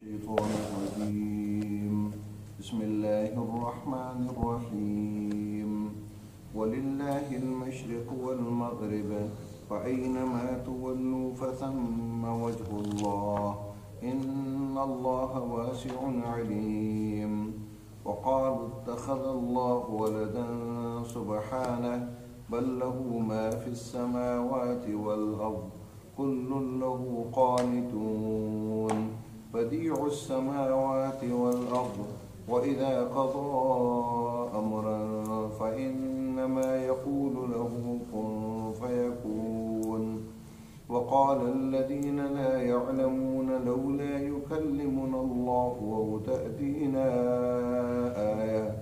الشيطان الرجيم بسم الله الرحمن الرحيم ولله المشرق والمغرب فأينما تولوا فثم وجه الله إن الله واسع عليم وقالوا اتخذ الله ولدا سبحانه بل له ما في السماوات والأرض كل له قانتون بديع السماوات والأرض وإذا قضى أمرا فإنما يقول له كن فيكون وقال الذين لا يعلمون لولا يكلمنا الله أو تأتينا آية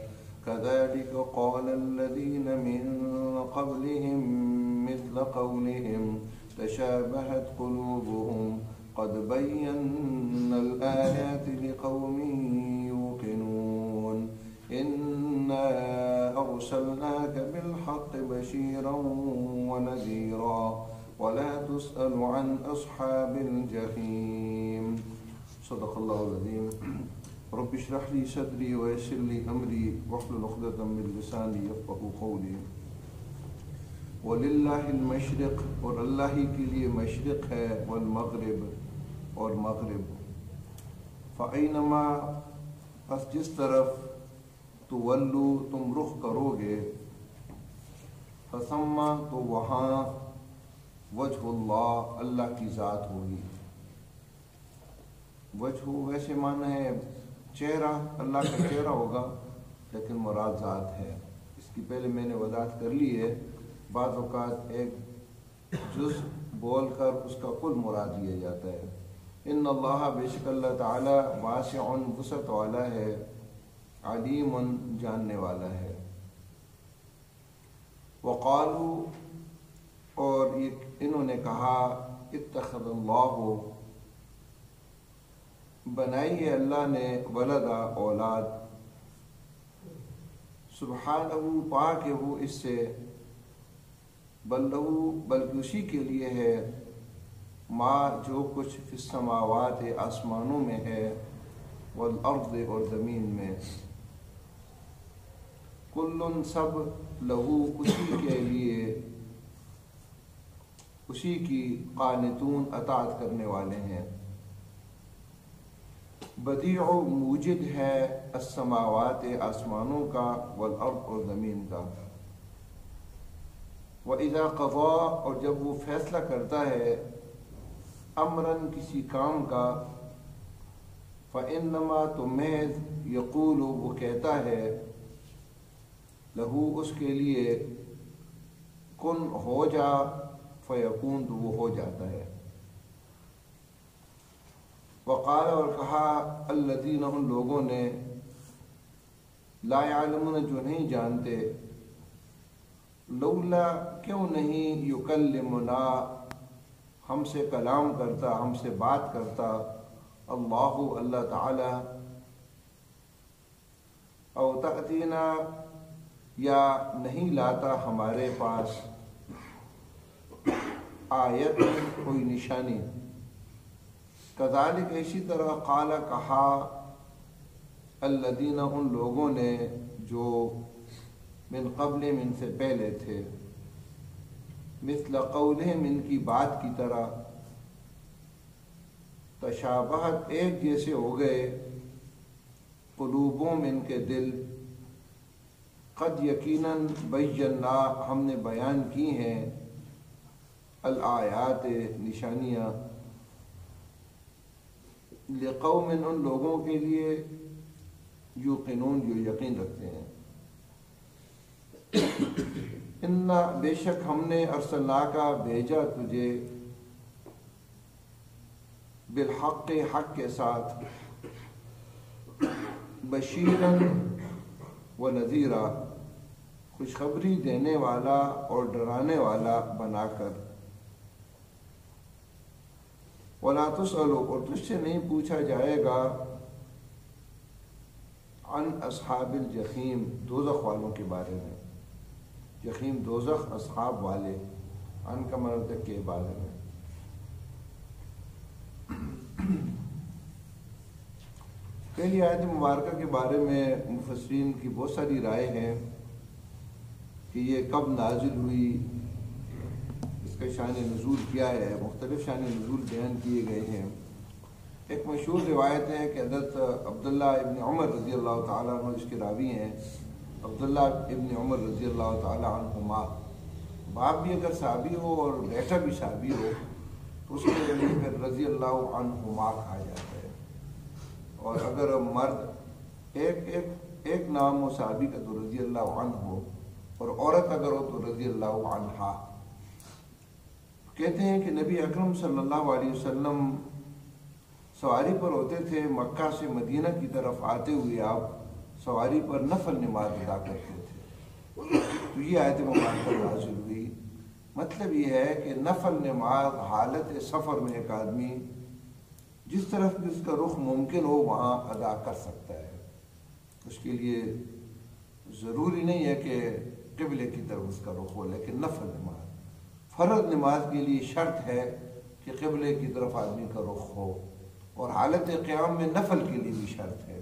كذلك قال الذين من قبلهم مثل قولهم تشابهت قلوبهم قد بينا الآيات لقوم يوقنون إنا أرسلناك بالحق بشيرا ونذيرا ولا تسأل عن أصحاب الجحيم صدق الله العظيم رب اشرح لي صدري ويسر لي أمري واحلل عقدة من لساني يفقهوا قولي وَلِلَّهِ الْمَشْرِقِ اور اللہ ہی کے لیے مشرق ہے والمغرب اور مغرب فَأَيْنَمَا پس جس طرف تولو تم رخ کرو گے فَثَمَّ تو وہاں وجہ اللہ اللہ کی ذات ہوگی وجہ ویسے معنی ہے چہرہ اللہ کا چہرہ ہوگا لیکن مراد ذات ہے اس کی پہلے میں نے وضاحت کر لی ہے بعض اوقات ایک جز بول کر اس کا کل مراد لیا جاتا ہے ان اللہ بے شک اللہ تعالی واسع وسعت والا ہے علیم جاننے والا ہے وقالو اور انہوں نے کہا اتخذ اللہ بنائی ہے اللہ نے ولدا اولاد سبحانہ پاک ہے وہ اس سے بلکہ اسی کے لیے ہے ما جو کچھ فی السماوات آسمانوں میں ہے والارض اور زمین میں کلن سب لہو اسی کے لیے اسی کی قانتون اطاعت کرنے والے ہیں بدیع موجد ہے السماوات آسمانوں کا والارض اور زمین کا وَإِذَا قَضَى اور جب وہ فیصلہ کرتا ہے امراً کسی کام کا فَإِنَّمَا تو محض یقول وہ کہتا ہے لہو اس کے لیے کن ہو جا فیکون تو وہ ہو جاتا ہے وقال اور کہا الذین ان لوگوں نے لا يعلمون جو نہیں جانتے لولا کیوں نہیں یکلمنا ہم سے کلام کرتا ہم سے بات کرتا اللہ تعالی او تأتینا یا نہیں لاتا ہمارے پاس آیت کوئی نشانی کذالک اسی طرح قال کہا الذین ان لوگوں نے جو من قبل من سے پہلے تھے مثل قولہم ان کی بات کی طرح تشابہت ایک جیسے ہو گئے قلوبوں میں ان کے دل قد یقیناً بینا ہم نے بیان کی ہیں الآیات نشانیاں لقوم ان لوگوں کے لیے یوقنون جو یقین رکھتے ہیں انا بے شک ہم نے ارسلناکا بھیجا تجھے بالحق حق کے ساتھ بشیرا و نذیرا خوشخبری دینے والا اور ڈرانے والا بنا کر ولا تسأل اور تجھ سے نہیں پوچھا جائے گا عن اصحاب الجحیم دوزخ والوں کے بارے میں جحیم دوزخ اصحاب والے ان کا مرد کے بارے میں پہلی آیت مبارکہ کے بارے میں مفسرین کی بہت ساری رائے ہیں کہ یہ کب نازل ہوئی، اس کا شان نزول کیا ہے، مختلف شان نزول بیان کیے گئے ہیں۔ ایک مشہور روایت ہے کہ حضرت عبداللہ ابن عمر رضی اللہ تعالیٰ عنہ اس کے راوی ہیں، عبداللہ ابن عمر رضی اللہ تعالیٰ عنہما، باپ بھی اگر صحابی ہو اور بیٹا بھی صحابی ہو تو اس کے لیے پھر رضی اللہ عنہما کہا جاتا ہے، اور اگر مرد ایک نام ہو صحابی کا تو رضی اللہ عنہ ہو، اور عورت اگر ہو تو رضی اللہ عنہا۔ کہتے ہیں کہ نبی اکرم صلی اللہ علیہ وسلم سواری پر ہوتے تھے، مکہ سے مدینہ کی طرف آتے ہوئے آپ سواری پر نفل نماز ادا کرتے تھے، تو یہ آیت مبارکہ نازل ہوئی۔ مطلب یہ ہے کہ نفل نماز حالت سفر میں ایک آدمی جس طرف بھی اس کا رخ ممکن ہو وہاں ادا کر سکتا ہے، اس کے لیے ضروری نہیں ہے کہ قبلے کی طرف اس کا رخ ہو، لیکن نفل نماز، فرض نماز کے لیے شرط ہے کہ قبلے کی طرف آدمی کا رخ ہو، اور حالت قیام میں نفل کے لیے بھی شرط ہے۔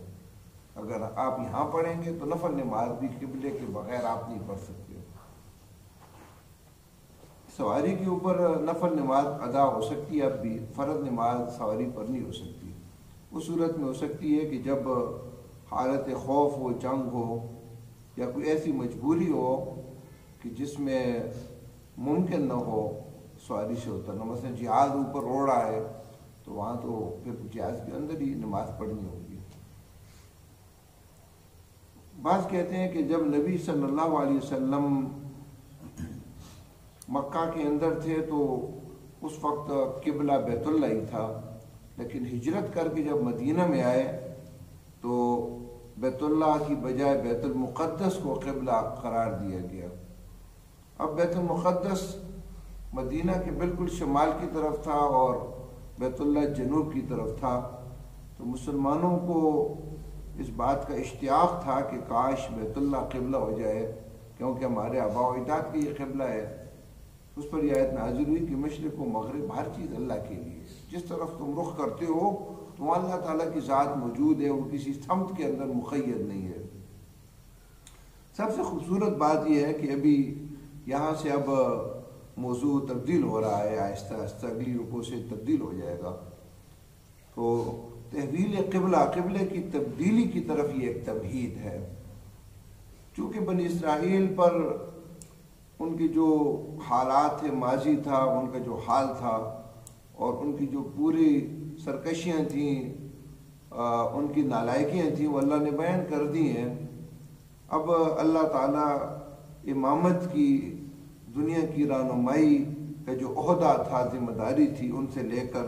اگر آپ یہاں پڑھیں گے تو نفل نماز بھی قبلے کے بغیر آپ نہیں پڑھ سکتے۔ سواری کے اوپر نفل نماز ادا ہو سکتی ہے، اب بھی فرض نماز سواری پر نہیں ہو سکتی۔ اس صورت میں ہو سکتی ہے کہ جب حالت خوف ہو، جنگ ہو، یا کوئی ایسی مجبوری ہو کہ جس میں ممکن نہ ہو سواری سے اترنا، مثلا جہاز اوپر اڑ رہا ہے تو وہاں تو پھر جہاز کے اندر ہی نماز پڑھنی ہوگی۔ بعض کہتے ہیں کہ جب نبی صلی اللہ علیہ وسلم مکہ کے اندر تھے تو اس وقت قبلہ بیت اللہ ہی تھا، لیکن ہجرت کر کے جب مدینہ میں آئے تو بیت اللہ کی بجائے بیت المقدس کو قبلہ قرار دیا گیا۔ اب بیت المقدس مدینہ کے بالکل شمال کی طرف تھا اور بیت اللہ جنوب کی طرف تھا، تو مسلمانوں کو اس بات کا اشتیاق تھا کہ کاش بیت اللہ قبلہ ہو جائے، کیونکہ ہمارے آباء و اجداد کی یہ قبلہ ہے۔ اس پر یہ آیت نازل ہوئی کہ مشرق و مغرب ہر چیز اللہ کے لیے، جس طرف تم رخ کرتے ہو تو وہاں اللہ تعالیٰ کی ذات موجود ہے، وہ کسی سمت کے اندر مقید نہیں ہے۔ سب سے خوبصورت بات یہ ہے کہ ابھی یہاں سے اب موضوع تبدیل ہو رہا ہے، آہستہ آہستہ اگلی رکوع سے تبدیل ہو جائے گا۔ تو تحویل قبلے کی تبدیلی کی طرف یہ ایک تمہید ہے۔ چونکہ بنی اسرائیل پر ان کی جو حالات ماضی تھا، ان کا جو حال تھا، اور ان کی جو پوری سرکشیاں تھیں، ان کی نالائکیاں تھیں، وہ اللہ نے بیان کر دی ہیں۔ اب اللہ تعالیٰ امامت کی، دنیا کی رہنمائی کا جو عہدہ تھا، ذمہ داری تھی، ان سے لے کر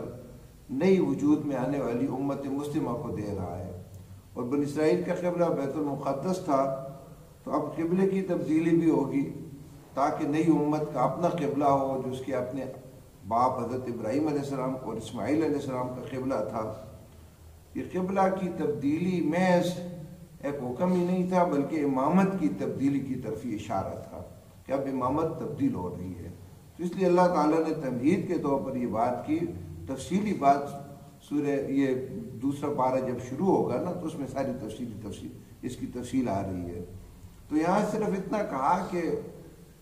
نئی وجود میں آنے والی امت مسلمہ کو دے رہا ہے۔ اور بنی اسرائیل کا قبلہ بیت المقدس تھا، تو اب قبلے کی تبدیلی بھی ہوگی تاکہ نئی امت کا اپنا قبلہ ہو، جو اس کے اپنے باپ حضرت ابراہیم علیہ السلام اور اسماعیل علیہ السلام کا قبلہ تھا۔ یہ قبلہ کی تبدیلی محض ایک حکم ہی نہیں تھا، بلکہ امامت کی تبدیلی کی طرف یہ اشارہ تھا کہ اب امامت تبدیل ہو رہی ہے۔ تو اس لیے اللہ تعالیٰ نے تمہید کے طور پر یہ بات کی، تفصیلی بات سورہ یہ دوسرا پارہ جب شروع ہوگا نا تو اس میں ساری تفصیل اس کی تفصیل آ رہی ہے۔ تو یہاں صرف اتنا کہا کہ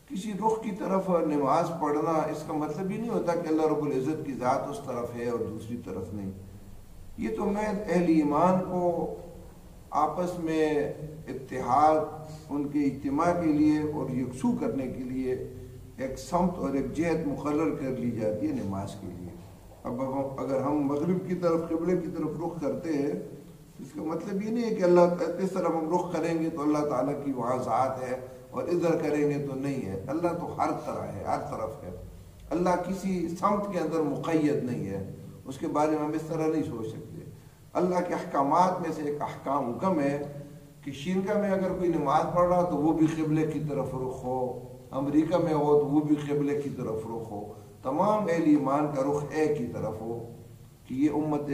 کسی رخ کی طرف نماز پڑھنا، اس کا مطلب یہ نہیں ہوتا کہ اللہ رب العزت کی ذات اس طرف ہے اور دوسری طرف نہیں۔ یہ تو میں اہل ایمان کو آپس میں اتحاد، ان کے اجتماع کے لیے اور یکسو کرنے کے لیے ایک سمت اور ایک جہت مقرر کر لی جاتی ہے نماز کے لیے۔ اب اگر ہم مغرب کی طرف، قبلے کی طرف رخ کرتے ہیں، اس کا مطلب یہ نہیں ہے کہ اللہ اس طرف ہم رخ کریں گے تو اللہ تعالیٰ کی وہاں ذات ہے اور ادھر کریں گے تو نہیں ہے۔ اللہ تو ہر طرح ہے، ہر طرف ہے۔ اللہ کسی سمت کے اندر مقید نہیں ہے، اس کے بارے میں ہم اس طرح نہیں سوچ سکتے۔ اللہ کے احکامات میں سے ایک حکم ہے کہ شری لنکا میں اگر کوئی نماز پڑھ رہا تو وہ بھی قبلے کی طرف رخ ہو، امریکہ میں ہو تو وہ بھی قبلے کی طرف رخ ہو، تمام اہل ایمان کا رخ ایک کی طرف ہو کہ یہ امت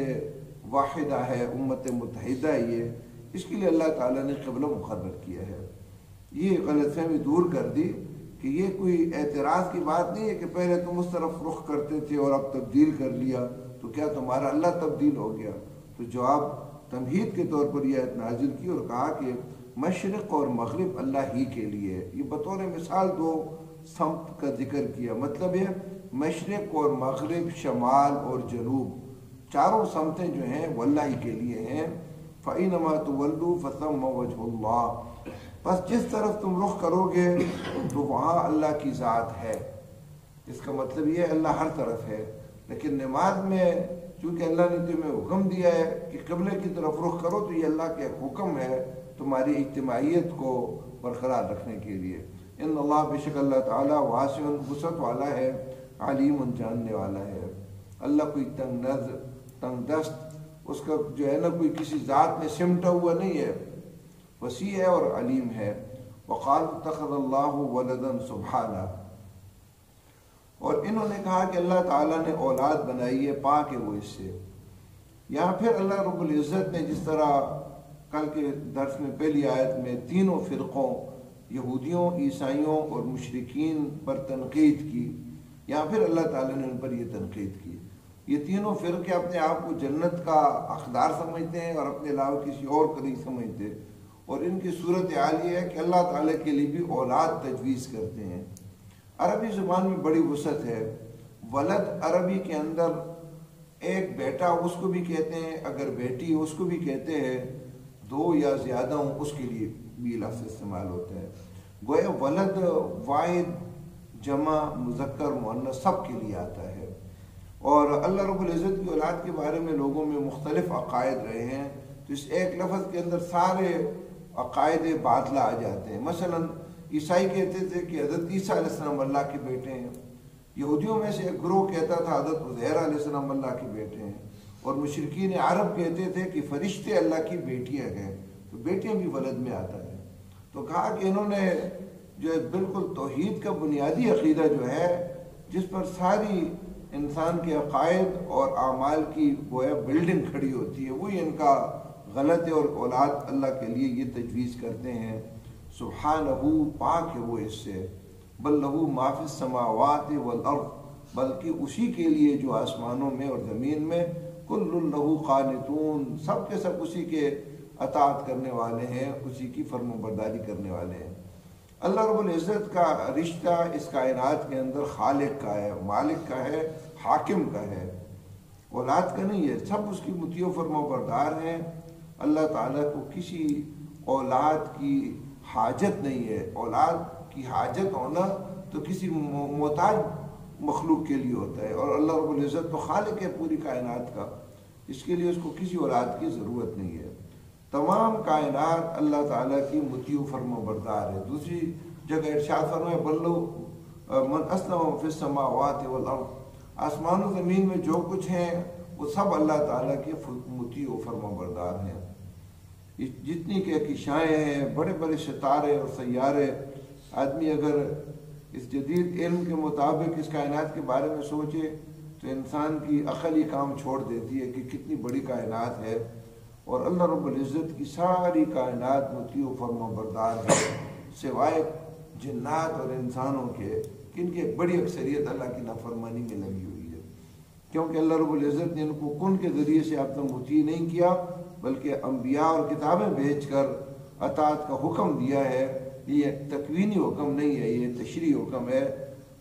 واحدہ ہے، امت متحدہ ہے۔ یہ اس کے لیے اللہ تعالیٰ نے قبلہ مقرر کیا ہے۔ یہ غلط فہمی دور کر دی کہ یہ کوئی اعتراض کی بات نہیں ہے کہ پہلے تم اس طرف رخ کرتے تھے اور اب تبدیل کر لیا تو کیا تمہارا اللہ تبدیل ہو گیا؟ تو جواب تمہید کے طور پر یہ آیت نازل کی اور کہا کہ مشرق اور مغرب اللہ ہی کے لیے. یہ بطور مثال دو سمت کا ذکر کیا. مطلب یہ مشرق اور مغرب، شمال اور جنوب، چاروں سمتیں جو ہیں وہ اللہ ہی کے لیے ہیں. فَإِنَّمَا تُوَلُّوا فَثَمَّ وَجْهُ اللَّهِ، بس جس طرف تم رخ کرو گے تو وہاں اللہ کی ذات ہے. اس کا مطلب یہ ہے اللہ ہر طرف ہے. لیکن نماز میں چونکہ اللہ نے تمہیں حکم دیا ہے کہ قبلے کی طرف رخ کرو، تو یہ اللہ کا حکم ہے تمہاری اجتماعیت کو برقرار رکھنے کے لیے. ان اللہ، بے شک اللہ تعالیٰ واسع وسعت والا ہے، علیم جاننے والا ہے. اللہ کوئی تنگ دست، اس کا جو ہے نا کوئی کسی ذات میں سمٹا ہوا نہیں ہے، وسیع ہے اور علیم ہے. وقال اتخذ اللہ ولدا سبحانہ، اور انہوں نے کہا کہ اللہ تعالیٰ نے اولاد بنائی ہے، پاک ہے وہ اس سے. یہاں پھر اللہ رب العزت نے جس طرح کل کے درس میں پہلی آیت میں تینوں فرقوں یہودیوں، عیسائیوں اور مشرکین پر تنقید کی، یہاں پھر اللہ تعالیٰ نے ان پر یہ تنقید کی. یہ تینوں فرقے اپنے آپ کو جنت کا حقدار سمجھتے ہیں اور اپنے علاوہ کسی اور کو نہیں سمجھتے، اور ان کی صورت حال یہ ہے کہ اللہ تعالیٰ کے لیے بھی اولاد تجویز کرتے ہیں. عربی زبان میں بڑی وسعت ہے. ولد عربی کے اندر ایک بیٹا اس کو بھی کہتے ہیں، اگر بیٹی اس کو بھی کہتے ہیں، دو یا زیادہ ہوں اس کے لیے بھی لفظ استعمال ہوتا ہے. گویا ولد واحد، جمع، مذکر، مؤنث سب کے لیے آتا ہے. اور اللہ رب العزت کی اولاد کے بارے میں لوگوں میں مختلف عقائد رہے ہیں، تو اس ایک لفظ کے اندر سارے عقائد باطلہ آ جاتے ہیں. مثلا عیسائی کہتے تھے کہ حضرت عیسیٰ علیہ السلام اللہ کے بیٹے ہیں. یہودیوں میں سے ایک گروہ کہتا تھا حضرت عزیر علیہ السلام اللہ کے بیٹے ہیں. اور مشرکین عرب کہتے تھے کہ فرشتے اللہ کی بیٹیاں ہیں، تو بیٹیاں بھی ولد میں آتا ہے. تو کہا کہ انہوں نے جو ہے بالکل توحید کا بنیادی عقیدہ جو ہے، جس پر ساری انسان کے عقائد اور اعمال کی گویا بلڈنگ کھڑی ہوتی ہے، وہی ان کا غلط ہے. اور اولاد اللہ کے لیے یہ تجویز کرتے ہیں. سبحانہ، پاک ہے وہ اس سے. بل لہو ما فی السماوات والارض، بلکہ اسی کے لیے جو آسمانوں میں اور زمین میں. کل لہو قانتون، سب کے سب اسی کے اطاعت کرنے والے ہیں، اسی کی فرم برداری کرنے والے ہیں. اللہ رب العزت کا رشتہ اس کائنات کے اندر خالق کا ہے، مالک کا ہے، حاکم کا ہے، اولاد کا نہیں ہے. سب اس کی مطیع و فرما بردار ہیں. اللہ تعالیٰ کو کسی اولاد کی حاجت نہیں ہے. اولاد کی حاجت ہونا تو کسی محتاج مخلوق کے لیے ہوتا ہے، اور اللہ رب العزت تو خالق ہے پوری کائنات کا، اس کے لیے اس کو کسی اولاد کی ضرورت نہیں ہے. تمام کائنات اللہ تعالیٰ کی مطیع و فرما بردار ہے. دوسری جگہ ارشاد فرمائے بلو من اسلم فی السماوات والارض، آسمان و زمین میں جو کچھ ہیں وہ سب اللہ تعالیٰ کے مطیع و فرما بردار ہیں. جتنی کہکشائیں ہیں، بڑے بڑے ستارے اور سیارے، آدمی اگر اس جدید علم کے مطابق اس کائنات کے بارے میں سوچے تو انسان کی عقل ہی کام چھوڑ دیتی ہے کہ کتنی بڑی کائنات ہے. اور اللہ رب العزت کی ساری کائنات مطیع و فرما بردار ہے، سوائے جنات اور انسانوں کے، جن کی ایک بڑی اکثریت اللہ کی نافرمانی میں لگی ہوئی ہے. کیونکہ اللہ رب العزت نے ان کو کن کے ذریعے سے اپنا مطیع نہیں کیا، بلکہ انبیاء اور کتابیں بھیج کر اطاعت کا حکم دیا ہے. یہ تکوینی حکم نہیں ہے، یہ تشریعی حکم ہے.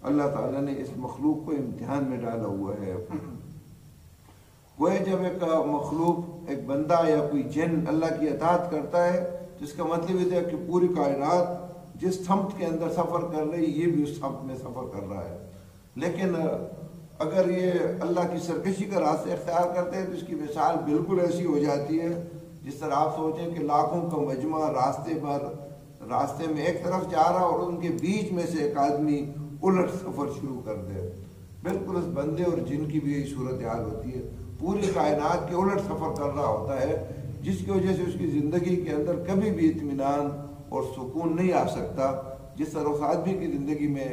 اللہ تعالیٰ نے اس مخلوق کو امتحان میں ڈالا ہوا ہے. گویا جب ایک مخلوق، ایک بندہ یا کوئی جن اللہ کی اطاعت کرتا ہے تو اس کا مطلب یہ ہے کہ پوری کائنات جس سمت کے اندر سفر کر رہی ہے، یہ بھی اس سمت میں سفر کر رہا ہے. لیکن اگر یہ اللہ کی سرکشی کا راستہ اختیار کرتے ہیں تو اس کی مثال بالکل ایسی ہو جاتی ہے جس طرح آپ سوچیں کہ لاکھوں کا مجمع راستے میں ایک طرف جا رہا اور ان کے بیچ میں سے ایک آدمی الٹ سفر شروع کر دے. بالکل اس بندے اور جن کی بھی یہی صورتحال ہوتی ہے. پوری کائنات کے الٹ سفر کر رہا ہوتا ہے، جس کی وجہ سے اس کی زندگی کے اندر کبھی بھی اطمینان اور سکون نہیں آ سکتا. جس طرح اس آدمی کی زندگی میں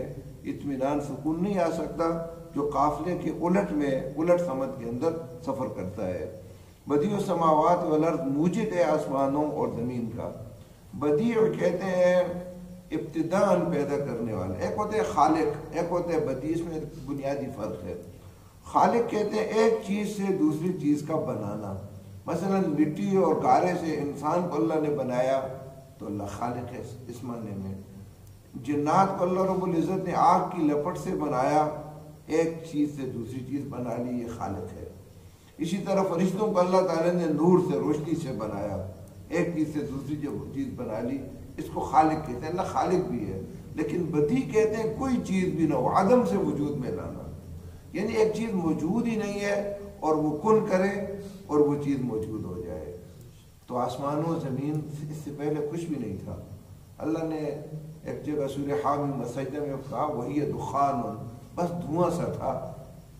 اطمینان، سکون نہیں آ سکتا جو قافلے کے الٹ سمت کے اندر سفر کرتا ہے. بدیع السماوات والارض، موجد ہے آسمانوں اور زمین کا. بدیع کہتے ہیں ابتداءً پیدا کرنے والا. ایک ہوتے ہیں خالق، ایک ہوتے ہیں بدیع. اس میں بنیادی فرق ہے. خالق کہتے ہیں ایک چیز سے دوسری چیز کا بنانا. مثلا مٹی اور گارے سے انسان کو اللہ نے بنایا تو اللہ خالق ہے اس معنی میں. جنات کو اللہ رب العزت نے آگ کی لپٹ سے بنایا، ایک چیز سے دوسری چیز بنا لی، یہ خالق ہے. اسی طرح فرشتوں کو اللہ تعالیٰ نے نور سے، روشنی سے بنایا، ایک چیز سے دوسری چیز بنا لی، اس کو خالق کہتے ہیں. اللہ خالق بھی ہے، لیکن بدیع کہتے ہیں کوئی چیز بھی نہ ہو، عدم سے وجود میں لانا. یعنی ایک چیز موجود ہی نہیں ہے اور وہ کن کرے اور وہ چیز موجود ہو جائے. تو آسمان و زمین اس سے پہلے کچھ بھی نہیں تھا. اللہ نے ایک جگہ سورہ حامیم سجدہ میں کہا وہی دخان، بس دھواں سا تھا.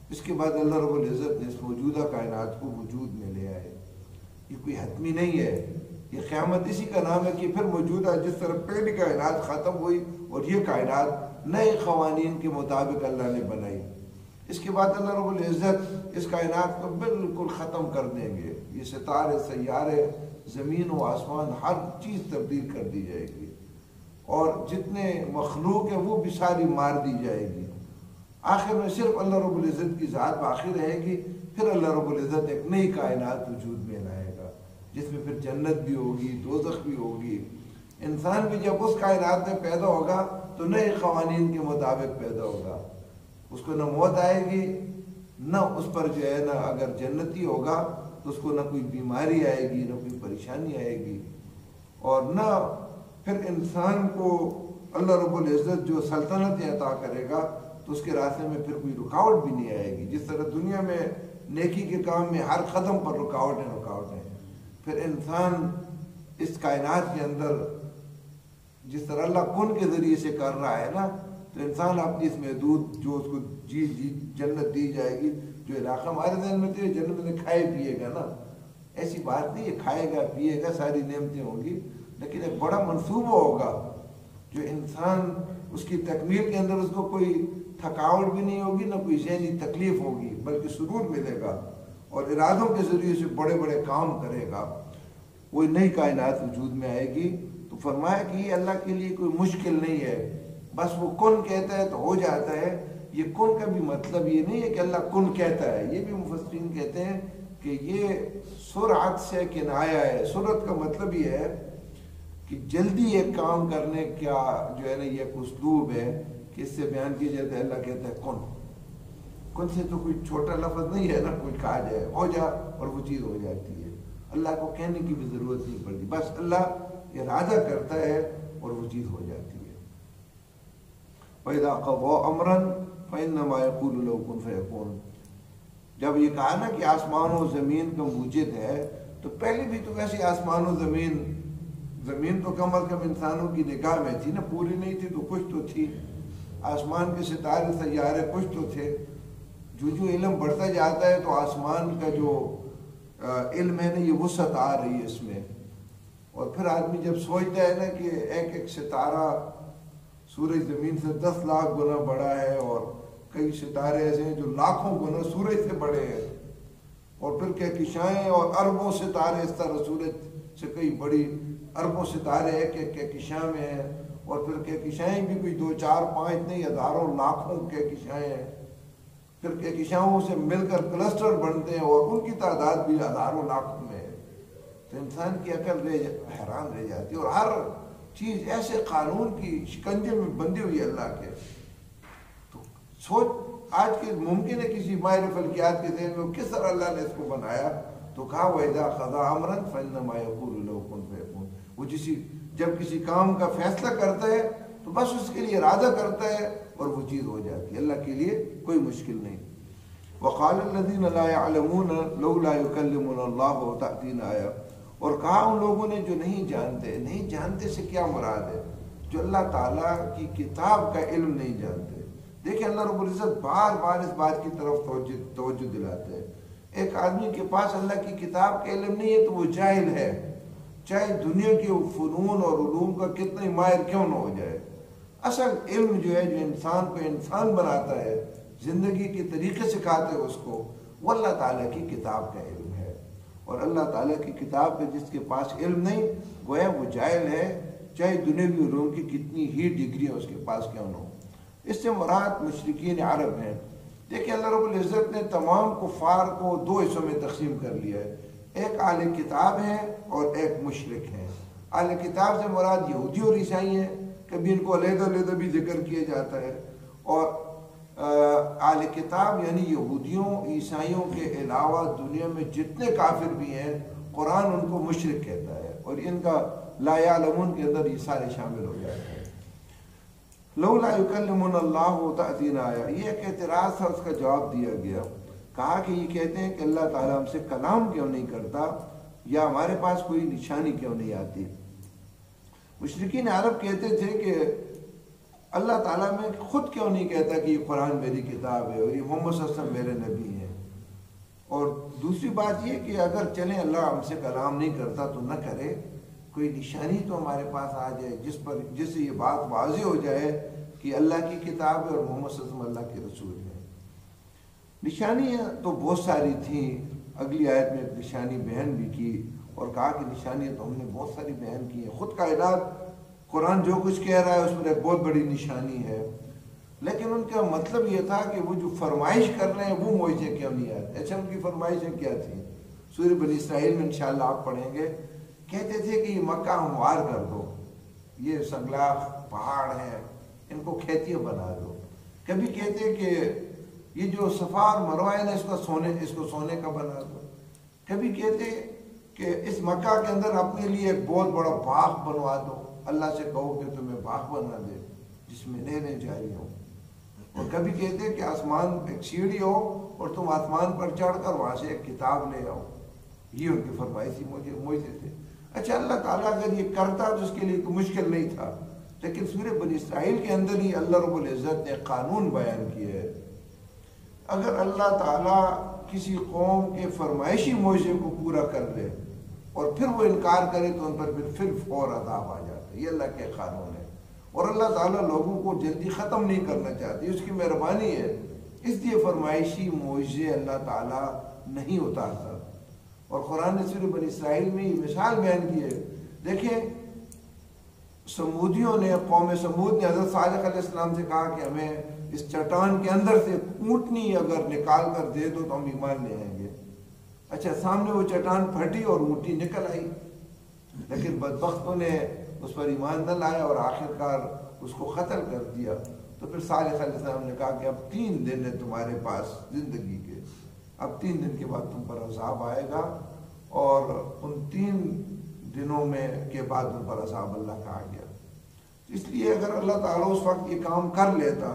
اس کے بعد اللہ رب العزت نے اس موجودہ کائنات کو وجود میں لے آئے. یہ کوئی حتمی نہیں ہے، یہ قیامت اسی کا نام ہے کہ پھر موجودہ جس طرح پہلی کائنات ختم ہوئی اور یہ کائنات نئے قوانین کے مطابق اللہ نے بنائی. اس کے بعد اللہ رب العزت اس کائنات کو بالکل ختم کر دیں گے. یہ ستارے، سیارے، زمین و آسمان، ہر چیز تبدیل کر دی جائے گی اور جتنے مخلوق ہیں وہ بھی ساری مار دی جائے گی. آخر میں صرف اللہ رب العزت کی ذات باقی رہے گی. پھر اللہ رب العزت ایک نئی کائنات وجود میں لائے گا جس میں پھر جنت بھی ہوگی، دوزخ بھی ہوگی. انسان بھی جب اس کائنات میں پیدا ہوگا تو نئے قوانین کے مطابق پیدا ہوگا. اس کو نہ موت آئے گی، نہ اس پر جو ہے نا اگر جنتی ہوگا تو اس کو نہ کوئی بیماری آئے گی، نہ کوئی پریشانی آئے گی، اور نہ پھر انسان کو اللہ رب العزت جو سلطنت عطا کرے گا تو اس کے راستے میں پھر کوئی رکاوٹ بھی نہیں آئے گی. جس طرح دنیا میں نیکی کے کام میں ہر قدم پر رکاوٹیں، پھر انسان اس کائنات کے اندر جس طرح اللہ کن کے ذریعے سے کر رہا ہے نا، تو انسان اپنی اس محدود جو اس کو جنت دی جائے گی، جو علاقہ ہمارے ذہن میں تو جنت میں کھائے پیے گا نا، ایسی بات نہیں ہے. کھائے گا پیے گا، ساری نعمتیں ہوں گی، لیکن ایک بڑا منصوبہ ہوگا جو انسان اس کی تکمیل کے اندر اس کو کوئی تھکاوٹ بھی نہیں ہوگی، نہ کوئی ذہنی تکلیف ہوگی، بلکہ سرور ملے گا اور ارادوں کے ذریعے سے بڑے بڑے کام کرے گا. کوئی نئی کائنات وجود میں آئے گی. تو فرمایا کہ یہ اللہ کے لیے کوئی مشکل نہیں ہے، بس وہ کن کہتا ہے تو ہو جاتا ہے. یہ کن کا بھی مطلب یہ نہیں ہے کہ اللہ کن کہتا ہے. یہ بھی مفسرین کہتے ہیں کہ یہ سرعت سے کنایا ہے. سرعت کا مطلب یہ ہے کہ جلدی ایک کام کرنے کا جو ہے نا یہ ایک اسلوب ہے کہ اس سے بیان کیا جاتا ہے. اللہ کہتا ہے کن. کن سے تو کوئی چھوٹا لفظ نہیں ہے نا، کوئی کہا جائے ہو جا اور وہ چیز ہو جاتی ہے. اللہ کو کہنے کی بھی ضرورت نہیں پڑتی، بس اللہ ارادہ کرتا ہے اور وہ چیز ہو جاتی ہے. وَإِذَا قَضَىٰ أَمْرًا فَإِنَّمَا يَقُولُ لَهُ كُن فَيَكُونُ. جب یہ کہا نا کہ آسمان و زمین کا موجد ہے، تو پہلے بھی تو ویسے آسمان و زمین تو کم از کم انسانوں کی نگاہ میں تھی نا، پوری نہیں تھی تو کچھ تو تھی. آسمان کے ستارے سیارے کچھ تو تھے. جو علم بڑھتا جاتا ہے تو آسمان کا جو علم ہے نا یہ وسعت آ رہی ہے اس میں. اور پھر آدمی جب سوچتا ہے نا کہ ایک ایک ستارہ سورج زمین سے 10 لاکھ گنا بڑا ہے، اور کئی ستارے ایسے ہیں جو لاکھوں گنا سورج سے بڑے ہیں، اور پھر کہکشائیں اور اربوں ستارے اس طرح سورج سے کئی بڑی اربوں ستارے ایک ایک کہکشاں میں ہیں، اور پھر کہکشائیں بھی کوئی 2 4 5 نہیں، ہزاروں لاکھوں کہکشائیں ہیں. پھر کہکشاؤں سے مل کر کلسٹر بنتے ہیں اور ان کی تعداد بھی ہزاروں لاکھوں میں ہے. تو انسان کی عقل حیران رہ جاتی ہے، اور ہر چیز ایسے قانون کی شکنجے میں بندھی ہوئی ہے اللہ کے. تو سوچ آج کے ممکن ہے کسی ماہر فلکیات کے ذہن میں کس طرح اللہ نے اس کو بنایا. تو کہا وَإِذَا قَضَىٰ أَمْرًا فَإِنَّمَا يَقُولُ لَهُ كُن فَيَكُونُ. وہ جب کسی کام کا فیصلہ کرتا ہے تو بس اس کے لیے ارادہ کرتا ہے اور وہ چیز ہو جاتی ہے. اللہ کے لیے کوئی مشکل نہیں. وَقَالَ الَّذِينَ لَا يَعْلَمُونَ لَوْلَا يُكَلِّمُنَا اللَّهُ وَتَأْتِينَا آیَةٌ. اور کہا ان لوگوں نے جو نہیں جانتے سے کیا مراد ہے؟ جو اللہ تعالیٰ کی کتاب کا علم نہیں جانتے. دیکھیں اللہ رب العزت بار بار اس بات کی طرف توجہ دلاتے ہیں. ایک آدمی کے پاس اللہ کی کتاب کا علم نہیں ہے تو وہ جاہل ہے، چاہے دنیا کے فنون اور علوم کا کتنا ہی ماہر کیوں نہ ہو جائے. اصل علم جو ہے جو انسان کو انسان بناتا ہے، زندگی کے طریقے سکھاتے ہیں اس کو، وہ اللہ تعالیٰ کی کتاب کا علم ہے. اور اللہ تعالیٰ کی کتاب کا جس کے پاس علم نہیں گویا وہ جاہل ہے، چاہے دنیاوی علوم کی کتنی ہی ڈگریاں اس کے پاس کیوں نہ ہو. اس سے مراد مشرکین عرب ہیں. دیکھیں اللہ رب العزت نے تمام کفار کو 2 حصوں میں تقسیم کر لیا ہے. ایک اہل کتاب ہے اور ایک مشرک ہے۔ اہل کتاب سے مراد یہودی اور عیسائی ہیں، کبھی ان کو علیحدہ علیحدہ بھی ذکر کیا جاتا ہے، اور اہل کتاب یعنی یہودیوں عیسائیوں کے علاوہ دنیا میں جتنے کافر بھی ہیں قرآن ان کو مشرک کہتا ہے، اور ان کا لا یعلمون کے اندر یہ سارے شامل ہو جاتے ہیں۔ لولا یکلمنا اللہ تأتینا آیا، یہ ایک اعتراض تھا، اس کا جواب دیا گیا۔ کہا کہ یہ کہتے ہیں کہ اللہ تعالیٰ ہم سے کلام کیوں نہیں کرتا، یا ہمارے پاس کوئی نشانی کیوں نہیں آتی۔ مشرکین عرب کہتے تھے کہ اللہ تعالیٰ میں خود کیوں نہیں کہتا کہ یہ قرآن میری کتاب ہے اور یہ محمد صلی اللہ علیہ وسلم میرے نبی ہیں۔ اور دوسری بات یہ کہ اگر چلیں اللہ ہم سے کلام نہیں کرتا تو نہ کرے، کوئی نشانی تو ہمارے پاس آ جائے جس سے یہ بات واضح ہو جائے کہ اللہ کی کتاب ہے اور محمد صلی اللہ علیہ وسلم اللہ کے رسول ہیں۔ نشانیاں تو بہت ساری تھیں، اگلی آیت میں ایک نشانی بیان بھی کی اور کہا کہ نشانیاں تو ہم نے بہت ساری بیان کی ہیں، خود کائنات قرآن جو کچھ کہہ رہا ہے اس میں ایک بہت بڑی نشانی ہے، لیکن ان کا مطلب یہ تھا کہ وہ جو فرمائش کر رہے ہیں وہ معجزے کیوں نہیں آتے۔ اچھا ان کی فرمائشیں کیا تھیں؟ سورہ بنی اسرائیل میں انشاءاللہ آپ پڑھیں گے، کہتے تھے کہ یہ مکہ ہموار کر دو، یہ سنگلاخ پہاڑ ہیں ان کو کھیتیاں بنا دو۔ کبھی کہتے کہ یہ جو صفا اور مروہ ہے نا اس کو سونے کا بنا دو۔ کبھی کہتے کہ اس مکہ کے اندر اپنے لیے ایک بہت بڑا باغ بنوا دو، اللہ سے کہو کہ تمہیں باغ بنا دے جس میں نہریں جاری ہوں۔ اور کبھی کہتے کہ آسمان ایک سیڑھی ہو اور تم آسمان پر چڑھ کر وہاں سے ایک کتاب لے آؤ۔ یہ ان کی فرمائشی معجزے تھے۔ اچھا اللہ تعالیٰ اگر یہ کرتا تو اس کے لیے کوئی مشکل نہیں تھا، لیکن سورہ بنی اسرائیل کے اندر ہی اللہ رب العزت نے قانون بیان کیا ہے، اگر اللہ تعالیٰ کسی قوم کے فرمائشی معجزے کو پورا کر لے اور پھر وہ انکار کرے تو ان پر پھر فور عذاب آ جاتا ہے، یہ اللہ کے قانون ہے۔ اور اللہ تعالیٰ لوگوں کو جلدی ختم نہیں کرنا چاہتی، اس کی مہربانی ہے، اس لیے فرمائشی معجزے اللہ تعالیٰ نہیں اتارتا۔ اور قرآن نے سورہ بنی اسرائیل میں یہ مثال بیان کی ہے۔ دیکھیں سمودیوں نے، قوم سمود نے حضرت صالح علیہ السلام سے کہا کہ ہمیں اس چٹان کے اندر سے اونٹنی اگر نکال کر دے دو تو ہم ایمان لے آئیں گے۔ اچھا سامنے وہ چٹان پھٹی اور اونٹنی نکل آئی، لیکن بدبختوں نے اس پر ایمان نہ لایا اور آخرکار اس کو قتل کر دیا۔ تو پھر صالح علیہ السلام نے کہا کہ اب 3 دن ہے تمہارے پاس زندگی کے، اب 3 دن کے بعد تم پر عذاب آئے گا، اور ان 3 دنوں میں کے بعد ان پر عذاب اللہ کا آ گیا۔ اس لیے اگر اللہ تعالیٰ اس وقت یہ کام کر لیتا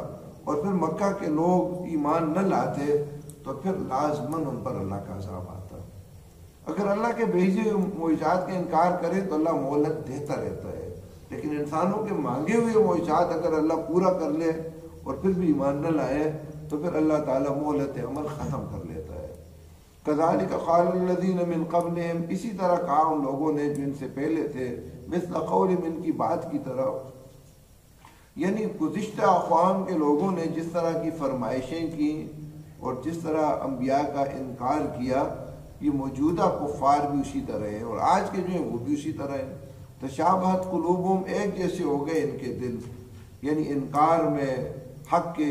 اور پھر مکہ کے لوگ ایمان نہ لاتے تو پھر لازماً ان پر اللہ کا عذاب آتا۔ اگر اللہ کے بھیجے معجزات کا انکار کرے تو اللہ مہلت دیتا رہتا ہے، لیکن انسانوں کے مانگے ہوئے معجزات اگر اللہ پورا کر لے اور پھر بھی ایمان نہ لائے تو پھر اللہ تعالیٰ مہلت عمل ختم کر لیتا ہے۔ کذالک قال الذین من قبلہم، اسی طرح کہا ان لوگوں نے جو ان سے پہلے تھے، مثل قولہم، ان کی بات کی طرح، یعنی گزشتہ اقوام کے لوگوں نے جس طرح کی فرمائشیں کی اور جس طرح انبیاء کا انکار کیا، یہ موجودہ کفار بھی اسی طرح ہیں اور آج کے جو ہیں وہ بھی اسی طرح ہیں۔ تشابہت قلوبہم، ایک جیسے ہو گئے ان کے دل، یعنی انکار میں، حق کے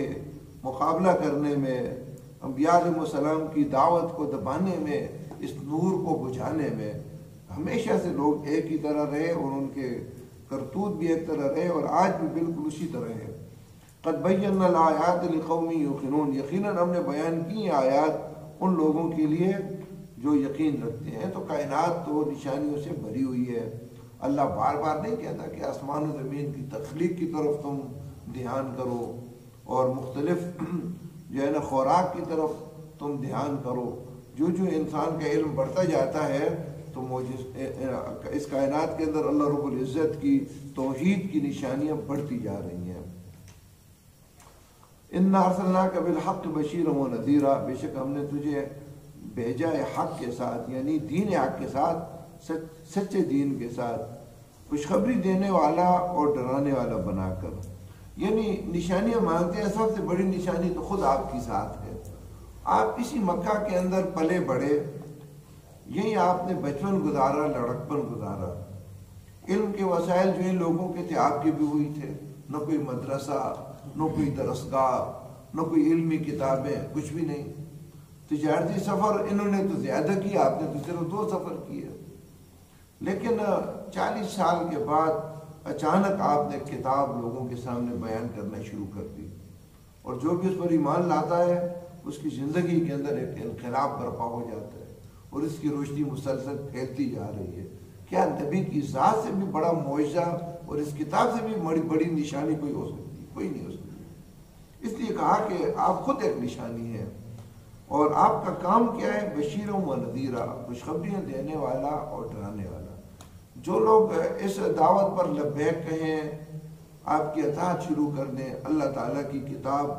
مقابلہ کرنے میں، انبیاء علیہ السلام کی دعوت کو دبانے میں، اس نور کو بجھانے میں۔ ہمیشہ سے لوگ ایک ہی طرح رہے اور ان کے کرتوت بھی ایک طرح رہے اور آج بھی بالکل اسی طرح ہے۔ قد بینا الآیات لقوم یوقنون، یقیناً ہم نے بیان کی آیات ان لوگوں کے لیے جو یقین رکھتے ہیں۔ تو کائنات تو نشانیوں سے بھری ہوئی ہے۔ اللہ بار بار نہیں کہتا کہ آسمان و زمین کی تخلیق کی طرف تم دھیان کرو اور مختلف جو ہے نا خوراک کی طرف تم دھیان کرو۔ جو انسان کا علم بڑھتا جاتا ہے تو اس کائنات کے اندر اللہ رب العزت کی توحید کی نشانیاں بڑھتی جا رہی ہیں۔ اِنَّا أَرْسَلْنَاكَ بِالْحَقِّ بَشِيرًا وَنَذِيرًا، بے شک ہم نے تجھے بھیجا ہے حق کے ساتھ، یعنی دین حق کے ساتھ، سچے دین کے ساتھ، خوشخبری دینے والا اور ڈرانے والا بنا کر۔ یعنی نشانیاں مانگتے ہیں، سب سے بڑی نشانی تو خود آپ کی ذات ہے۔ آپ اسی مکہ کے اندر پلے بڑھے، یہی آپ نے بچپن گزارا، لڑکپن گزارا، علم کے وسائل جو ان لوگوں کے تھے آپ کے بھی وہی تھے، نہ کوئی مدرسہ، نہ کوئی درسگاہ، نہ کوئی علمی کتابیں، کچھ بھی نہیں۔ تجارتی سفر انہوں نے تو زیادہ کیا، آپ نے تو صرف 2 سفر کیے، لیکن 40 سال کے بعد اچانک آپ نے کتاب لوگوں کے سامنے بیان کرنا شروع کر دی، اور جو بھی اس پر ایمان لاتا ہے اس کی زندگی کے اندر ایک انقلاب برپا ہو جاتا ہے، اور اس کی روشنی مسلسل پھیلتی جا رہی ہے۔ کیا نبی کی ذات سے بھی بڑا معجزہ اور اس کتاب سے بھی بڑی نشانی کوئی ہو سکتی؟ کوئی نہیں ہو سکتی۔ اس لیے کہا کہ آپ خود ایک نشانی ہیں، اور آپ کا کام کیا ہے؟ بشیر و نذیرہ، خوشخبریاں دینے والا اور ڈرانے والا۔ جو لوگ اس دعوت پر لبیک کہیں، آپ کی اطاعت شروع کر دیں، اللہ تعالیٰ کی کتاب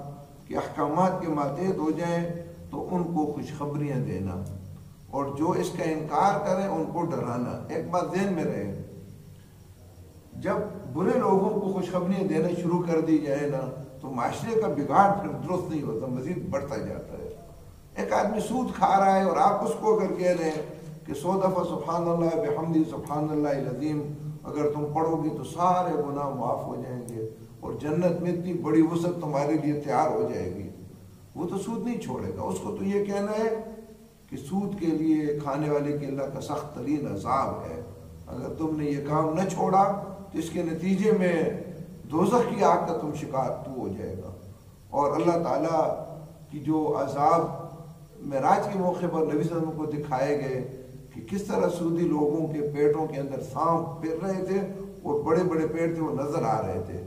کے احکامات کے ماتحت ہو جائیں، تو ان کو خوشخبریاں دینا، اور جو اس کا انکار کریں ان کو ڈرانا۔ ایک بات ذہن میں رہے، جب برے لوگوں کو خوشخبریاں دینا شروع کر دی جائے نا، تو معاشرے کا بگاڑ پھر درست نہیں ہوتا، مزید بڑھتا جاتا ہے۔ ایک آدمی سود کھا رہا ہے اور آپ اس کو اگر کہہ رہے ہیں کہ 100 دفعہ سبحان اللہ بحمدہ سبحان اللہ العظیم اگر تم پڑھو گے تو سارے گناہ معاف ہو جائیں گے، اور جنت میں اتنی بڑی وسعت تمہارے لیے تیار ہو جائے گی، وہ تو سود نہیں چھوڑے گا۔ اس کو تو یہ کہنا ہے کہ سود کے لیے کھانے والے کے اللہ کا سخت ترین عذاب ہے، اگر تم نے یہ کام نہ چھوڑا تو اس کے نتیجے میں دوزخ کی آگ کا تم شکار تو ہو جائے گا۔ اور اللہ تعالیٰ کی جو عذاب معراج کے موقع پر نبی صلی اللہ علیہ وسلم کو دکھائے گئے کہ کس طرح سودی لوگوں کے پیٹوں کے اندر سانپ پھر رہے تھے، اور بڑے بڑے پیٹ تھے وہ نظر آ رہے تھے،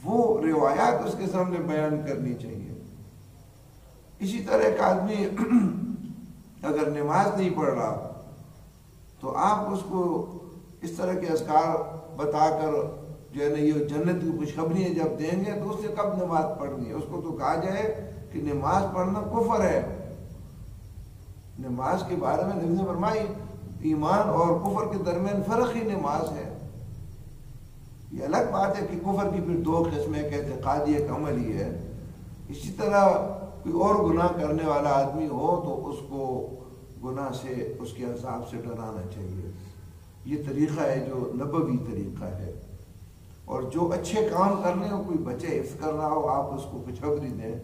وہ روایات اس کے سامنے بیان کرنی چاہیے۔ اسی طرح ایک آدمی اگر نماز نہیں پڑھ رہا تو آپ اس کو اس طرح کے اذکار بتا کر جو ہے نا یہ جنت کی خوشخبریاں جب دیں گے تو اس سے کب نماز پڑھنی ہے؟ اس کو تو کہا جائے کہ نماز پڑھنا کفر ہے۔ نماز کے بارے میں نبی نے فرمائی ایمان اور کفر کے درمیان فرق ہی نماز ہے۔ یہ الگ بات ہے کہ کفر کی پھر 2 قسمیں، ایک اعتقادی ایک عملی ہے۔ اسی طرح کوئی اور گناہ کرنے والا آدمی ہو تو اس کو گناہ سے، اس کے عذاب سے ڈرانا چاہیے۔ یہ طریقہ ہے جو نبوی طریقہ ہے۔ اور جو اچھے کام کرنے ہو، کوئی بچے حفظ کر رہا ہو آپ اس کو خوشخبری دیں،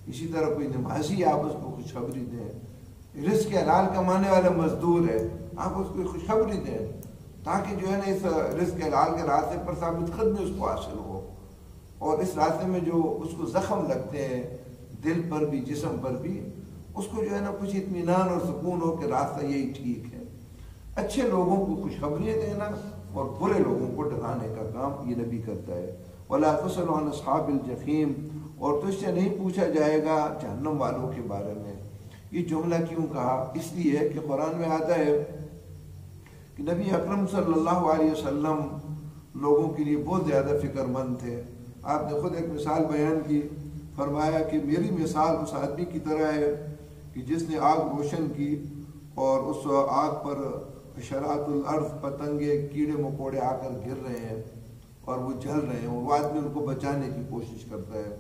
اسی طرح کوئی نمازی آپ اس کو خوشخبری دیں، رزق حلال کمانے والا مزدور ہے آپ اس کو خوشخبری دیں، تاکہ جو ہے نا اس رزق حلال کے راستے پر ثابت قدمی اس کو حاصل ہو، اور اس راستے میں جو اس کو زخم لگتے ہیں دل پر بھی جسم پر بھی، اس کو جو ہے نا کچھ اطمینان اور سکون ہو کہ راستہ یہی ٹھیک ہے۔ اچھے لوگوں کو خوشخبریاں دینا اور برے لوگوں کو ڈرانے کا کام یہ نبی کرتا ہے۔ وَلَا تُسْأَلُ عَنْ أَصْحَابِ الْجَحِيمِ، اور تجھ سے نہیں پوچھا جائے گا جہنم والوں کے بارے میں۔ یہ جملہ کیوں کہا؟ اس لیے کہ قرآن میں آتا ہے کہ نبی اکرم صلی اللہ علیہ وسلم لوگوں کے لیے بہت زیادہ فکر مند تھے۔ آپ نے خود ایک مثال بیان کی، فرمایا کہ میری مثال اس آدمی کی طرح ہے کہ جس نے آگ روشن کی اور اس آگ پر حشرات الارض، پتنگے کیڑے مکوڑے آ کر گر رہے ہیں اور وہ جل رہے ہیں، اور وہ آدمی ان کو بچانے کی کوشش کرتا ہے۔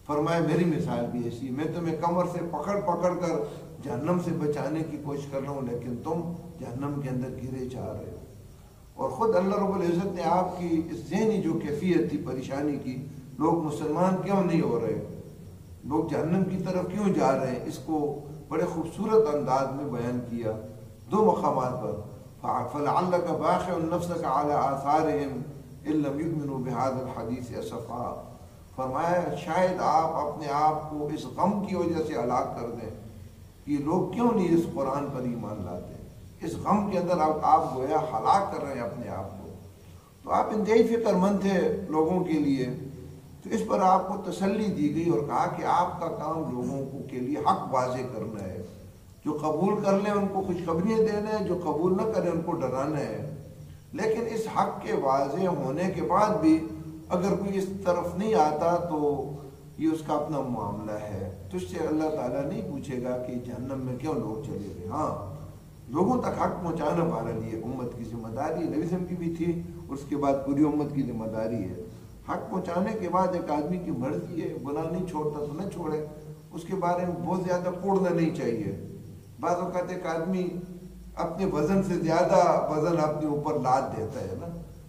فرمایا میری مثال بھی ایسی، میں تمہیں کمر سے پکڑ پکڑ کر جہنم سے بچانے کی کوشش کر رہا ہوں، لیکن تم جہنم کے اندر گرے جا رہے ہو۔ اور خود اللہ رب العزت نے آپ کی اس ذہنی جو کیفیت تھی پریشانی کی، لوگ مسلمان کیوں نہیں ہو رہے، لوگ جہنم کی طرف کیوں جا رہے ہیں، اس کو بڑے خوبصورت انداز میں بیان کیا 2 مقامات پر۔ فَلَعَلَّكَ بَاخِعٌ نَفْسَكَ عَلَىٰ آثَارِهِمْ إِن لَّمْ يُؤْمِنُوا بِهَٰذَا الْحَدِيثِ أَسَفًا، فرمایا شاید آپ اپنے آپ کو اس غم کی وجہ سے ہلاک کر دیں کہ لوگ کیوں نہیں اس قرآن پر ایمان لاتے، اس غم کے اندر آپ گویا ہلاک کر رہے ہیں اپنے آپ کو۔ تو آپ انتہائی فکر مند تھے لوگوں کے لیے، تو اس پر آپ کو تسلی دی گئی اور کہا کہ آپ کا کام لوگوں کو کے لیے حق واضح کرنا ہے، جو قبول کر لیں ان کو خوشخبریاں دینا ہے، جو قبول نہ کریں ان کو ڈرانا ہے۔ لیکن اس حق کے واضح ہونے کے بعد بھی اگر کوئی اس طرف نہیں آتا تو یہ اس کا اپنا معاملہ ہے، تجھ سے اللہ تعالیٰ نہیں پوچھے گا کہ جہنم میں کیوں لوگ چلے گئے۔ ہاں، لوگوں تک حق پہنچانا ہمارے لیے امت کی ذمہ داری، نبی صلی اللہ علیہ وسلم کی بھی تھی، اور اس کے بعد پوری امت کی ذمہ داری ہے۔ حق پہنچانے کے بعد ایک آدمی کی مرضی ہے، گناہ نہیں چھوڑتا تو نہ چھوڑے، اس کے بارے میں بہت زیادہ کوڑنا نہیں چاہیے۔ بعض اوقات ایک آدمی اپنے وزن سے زیادہ وزن اپنے اوپر لاد دیتا ہے نا،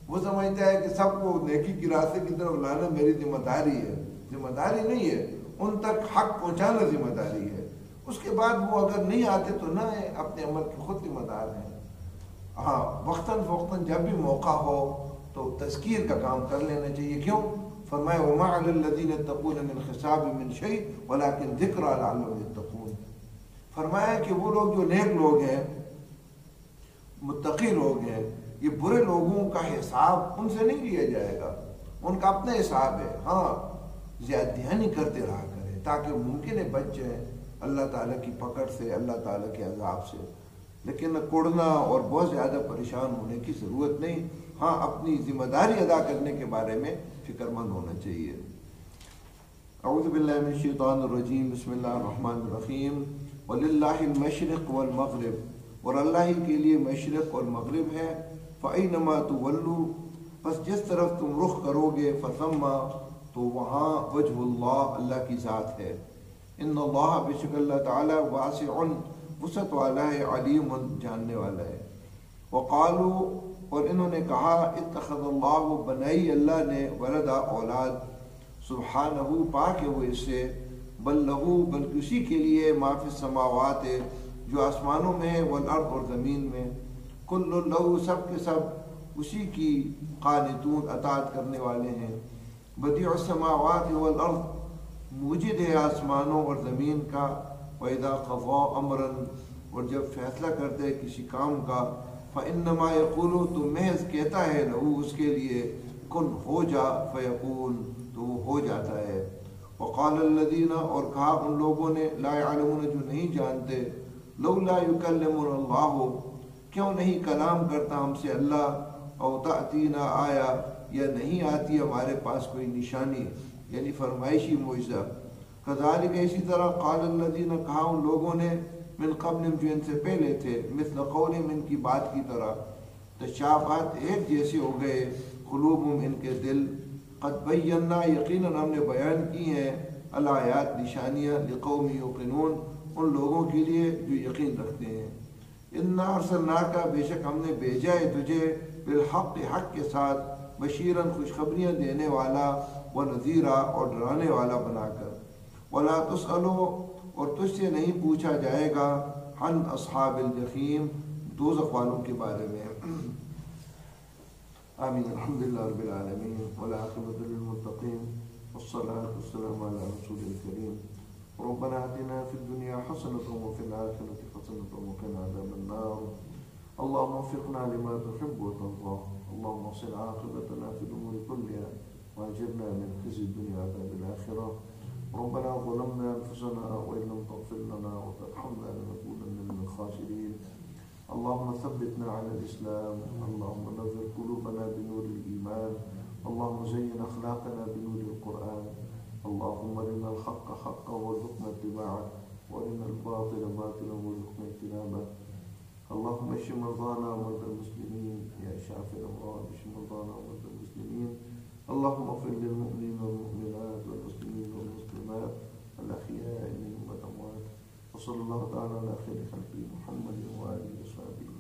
وہ سمجھتا ہے کہ سب کو نیکی کی راستے کی طرف لانا میری ذمہ داری ہے۔ ذمہ داری نہیں ہے، ان تک حق پہنچانا ذمہ داری ہے۔ اس کے بعد وہ اگر نہیں آتے تو نہ آئے، اپنے عمل کے خود ذمہ دار ہیں۔ ہاں وقتاً فوقتاً جب بھی موقع ہو تو تذکیر کا کام کر لینا چاہیے۔ کیوں؟ فرمایا وَمَا عَلَى الَّذِينَ يَتَّقُونَ مِنْ حِسَابِهِم مِّن شَيْءٍ وَلَكِنْ ذِكْرَىٰ لَعَلَّهُمْ يَتَّقُونَ۔ فرمایا کہ وہ لوگ جو نیک لوگ ہیں، متقی لوگ ہیں، یہ برے لوگوں کا حساب ان سے نہیں لیا جائے گا، ان کا اپنا حساب ہے۔ ہاں زیادتیاں نہیں کرتے رہا کریں تاکہ ممکن ہے بچ جائیں اللہ تعالیٰ کی پکڑ سے، اللہ تعالیٰ کے عذاب سے، لیکن کوڑنا اور بہت زیادہ پریشان ہونے کی ضرورت نہیں۔ ہاں اپنی ذمہ داری ادا کرنے کے بارے میں فکر مند ہونا چاہیے۔ اعوذ باللہ من الشیطان الرجیم، بسم اللہ الرحمن الرحیم۔ وَلِلَّهِ الْمَشْرِقُ وَالْمَغْرِبُ، اور اللہ ہی کے لیے مشرق اور مغرب ہے۔ فَأَيْنَمَا تُوَلُّوا، پس جس طرف تم رخ کرو گے، فَثَمَّ، تو وہاں وجہ اللہ، اللہ کی ذات ہے۔ ان اللہ، بے شک اللہ تعالیٰ، واسع، وسعت والا ہے، علیم، جاننے والا ہے۔ وقالوا، اور انہوں نے کہا، اتخذ اللہ، بنائی اللہ نے، ولدا، اولاد، سبحانہ، پاک ہے وہ اس سے، بل لہو، بلکہ اسی کے لیے، ما فی السماوات، جو آسمانوں میں ہے، والارض، اور زمین میں، کل لہو، سب کے سب اسی کی، قانتون، اطاعت کرنے والے ہیں۔ بدیع السماوات والارض، موجد ہے آسمانوں اور زمین کا۔ وَإِذَا قَضَىٰ أَمْرًا، اور جب فیصلہ کرتے ہیں کسی کام کا، فَإِنَّمَا يَقُولُ، تو محض کہتا ہے، لہو، اس کے لیے، کن، ہو جا، فَيَقُول، تو وہ ہو جاتا ہے۔ وَقَالَ الَّذِينَ، اور کہا ان لوگوں نے، لَا يَعْلَمُونَ، جو نہیں جانتے، لَوْلَا يُكَلِّمُنَا اللَّهُ، کیوں نہیں کلام کرتا ہم سے اللہ، او تأتینا آیا، یا نہیں آتی ہمارے پاس کوئی نشانی، یعنی فرمائشی معجزہ۔ کذالک، اسی طرح، قال الذین، کہا ان لوگوں نے، من قبل، جو ان سے پہلے تھے، مثل قولہم، ان کی بات کی طرح، تشابہت، ایک جیسے ہو گئے، قلوبہم، ان کے دل، قد بینا، یقیناً ہم نے بیان کی ہیں، الآیات، نشانیاں، لقوم یوقنون، ان لوگوں کے لیے جو یقین رکھتے ہیں۔ انا ارسلناک، بے شک ہم نے بھیجا ہے تجھے، بالحق، حق کے ساتھ، بشیراً، خوشخبریاں دینے والا، ونذیرا، اور ڈرانے والا بنا کر۔ ولا تسألوا، اور تجھ سے نہیں پوچھا جائے گا، عن اصحاب الجحیم، دوزخ والوں کے بارے میں۔ آمین۔ الحمدللہ رب العالمین، والعاقبۃ للمتقین، والصلاة والسلام علی رسول الکریم۔ ربنا آتنا فی الدنیا حسنۃ وفی الآخرۃ حسنۃ وقنا عذاب النار۔ اللهم وفقنا لما تحب وترضى، اللهم احسن عاقبتنا في الأمور كلها وأجرنا من خزي الدنيا وعذاب الآخرة۔ ربنا ظلمنا أنفسنا وإن لم تغفر لنا وترحمنا لنكونن من الخاسرين۔ اللهم ثبتنا على الإسلام، اللهم نور قلوبنا بنور الإيمان، اللهم زين أخلاقنا بنور القرآن، اللهم أرنا الحق حقا وارزقنا اتباعه، وأرنا الباطل باطلا وارزقنا اجتنابه۔ اللهم اشف مرضانا ومرضى المسلمين، يا شافي الأمراض اشف مرضانا ومرضى المسلمين، اللهم اغفر للمؤمنين والمؤمنات والمسلمين والمسلمات الأحياء منهم والأموات، وصلى الله تعالى على خير خلقه محمد وآله وصحبه